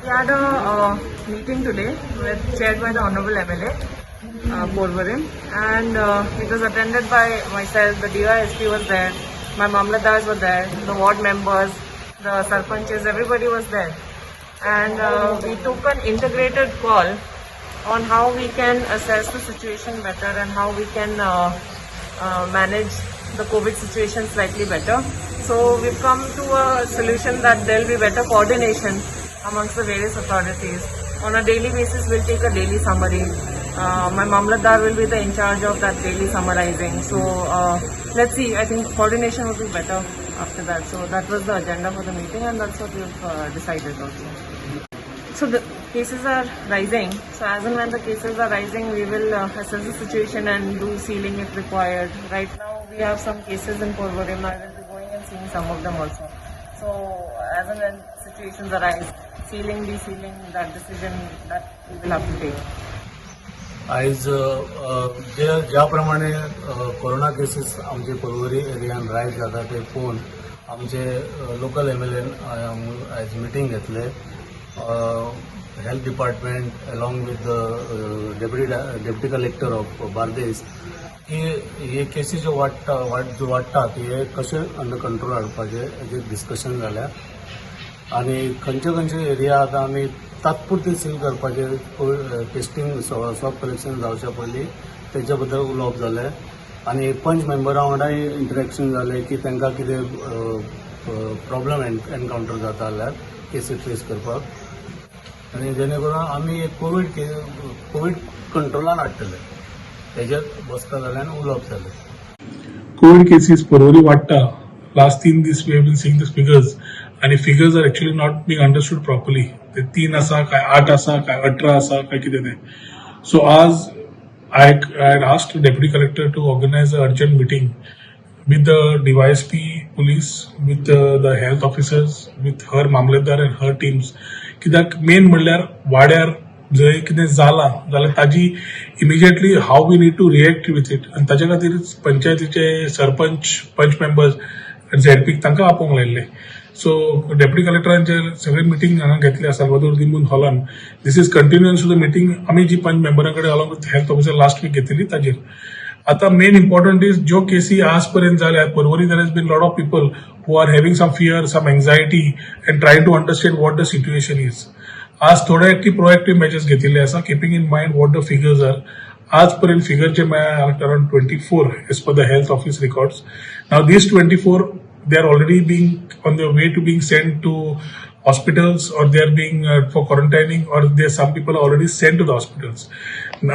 We had a meeting today chaired by the Honorable MLA, Porvorim, and it was attended by myself, the DYSP was there, my Mamlatdars were there, the ward members, the Sarpanches, everybody was there. And we took an integrated call on how we can assess the situation better and how we can manage the COVID situation slightly better. So we've come to a solution that there will be better coordination amongst the various authorities. On a daily basis, we'll take a daily summary. My Mamlatdar will be the in charge of that daily summarizing. So let's see, I think coordination will be better after that. So that was the agenda for the meeting and that's what we've decided also. So the cases are rising. So as and when the cases are rising, we will assess the situation and do sealing if required. Right now, we have some cases in Porvorim. I will be going and seeing some of them also. So as and when situations arise, sealing, desealing, that decision that we will have to take. आयज ज्या प्रमाणे corona cases आमचे पर्वरी एरियान रायज जाता ते पळोवन आमचे local MLN आयज मिटींग घेतले health department along with deputy collector of Bardez की हे केसीस ज्यो वाडटात हे कशे अंडर कंट्रोल हाडपाचे हेजेर डिस्कशन जाल्या आनी खंयचे खंयचे एरिया आतां आमी तात्पुरते सील करपाचे टेस्टिंग स्वॅब कलेक्शन जावच्या पयलीं तेच्या बद्दल उलोवप जालें आनी पंच मेंबरां वांगडाय इंटरेक्शन जालें की तांकां कितें प्रॉब्लम एनकावंटर जाता जाल्यार केसी ट्रेस करपाक आनी जेणे करून आमी एक कोवीड कंट्रोलान हाडटले तेजेर बसका जाल्यार उलोवप जालें. कोविड केसीस पर्वरी वाडटा. Last 3 days we have been seeing the figures and the figures are actually not being understood properly. ते 3 आसा काय 8 आसा काय 18 आसा काय कितें तें. So आज I had asked the deputy collector to organize an urgent meeting with the DYSP police, with the health officers, with her Mamlatdar and her teams. कित्याक मेन म्हणल्यार वाड्यार जंय कितें जालां जाल्यार ताजी immediately how we need to react with it आनी ताचे खातीर पंचायतीचे सरपंच पंच मेंबर्स झेडपीक तांकां आपोवंक लायिल्ले. सो डेप्युटी कलेक्टरांचे सगळे मिटींग हांगा घेतल्या साल्वादोर दिमून हॉलान. This is continuance to the meeting आमी जी पंच मेंबरां कडेन along with health officer last week घेतिल्ली ताजेर. आतां मेन इम्पॉर्टंट इज ज्यो केसी आज पर्यंत जाल्यात Porvorim there has been lot of people who are having some fear some anxiety and trying to understand what the situation is. आज थोडे प्रोएक्टिव्ह मेजर्स घेतिल्ले आसा keeping in mind what the figures are. आज पर्यंत फिगर जे मेळ्ळ्या around 24 as per the health office records. नाव this 24 they are already being on their way to being sent to hospitals or they are being for quarantining or there some people are already sent to the hospitals.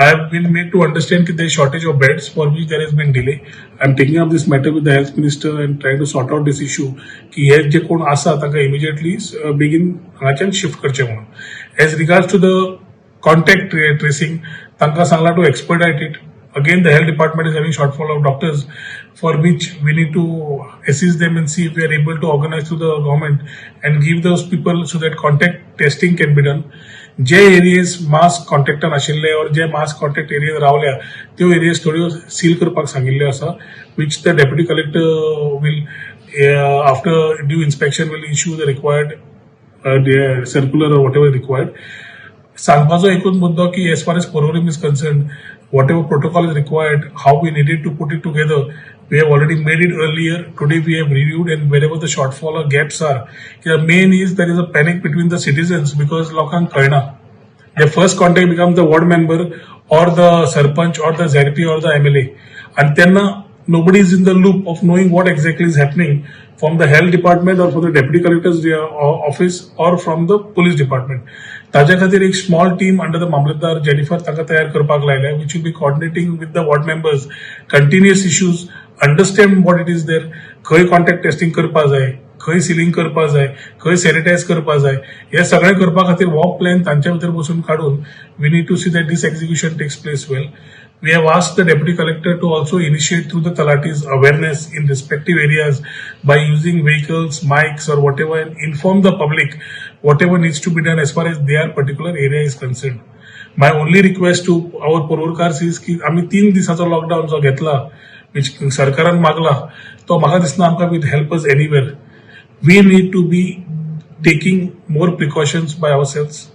I have been made to understand that there is shortage of beds for which there has been delay. I am taking up this matter with the health minister and trying to sort out this issue ki हे जे कोण आसा तांकां immediately begin हांगाच्यान shift करचे म्हणून. As regards to the contact tracing तांकां Sangla to expedite it. Again, the health department is having shortfall of doctors for which we need to assist them and see if we are able to organize through the government and give those people so that contact testing can be done. J areas mass contact आशिल्ले or J mass contact areas रावल्या त्यो areas थोड्यो seal करपाक सांगिल्ल्यो आसा which the deputy collector will after due inspection will issue the required circular or whatever required. सांगपाचो एकूच मुद्दो की as far as Porvorim is concerned, whatever protocol is required, how we needed to put it together, we have already made it earlier. Today we have reviewed and wherever the shortfall or gaps are, the main is there is a panic between the citizens because lokank kalna. Their first contact becomes the ward member or the sarpanch or the ZP or the MLA. And then nobody is in the loop of knowing what exactly is happening from the health department or from the deputy collector's office or from the police department. ताज्या खातीर एक small team under the Mamlatdar Jennifer तांकां तयार करपाक लायल्या which will be coordinating with the ward members continuous issues, understand what it is there, खंय contact testing करपाक जाय, खंय सिलिंग करपाक जाय, खंय सॅनिटायज करपाक जाय, हे सगळें करपा खातीर वर्क प्लॅन तांच्या भितर बसून काडून we need to see that this execution takes place well. We have asked the deputy collector to also initiate through the Talatis awareness in respective areas by using vehicles, mics or whatever and inform the public whatever needs to be done as far as their particular area is concerned. My only request to our Porvorkars is की आम्ही 3 दिसाचो lockdown जो घेतला which सरकारान मागला तो म्हाका दिसना आमकां will help us anywhere. We need to be taking more precautions by ourselves.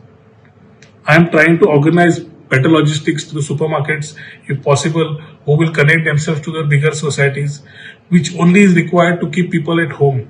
I am trying to organize better logistics through supermarkets, if possible, who will connect themselves to the bigger societies, which only is required to keep people at home.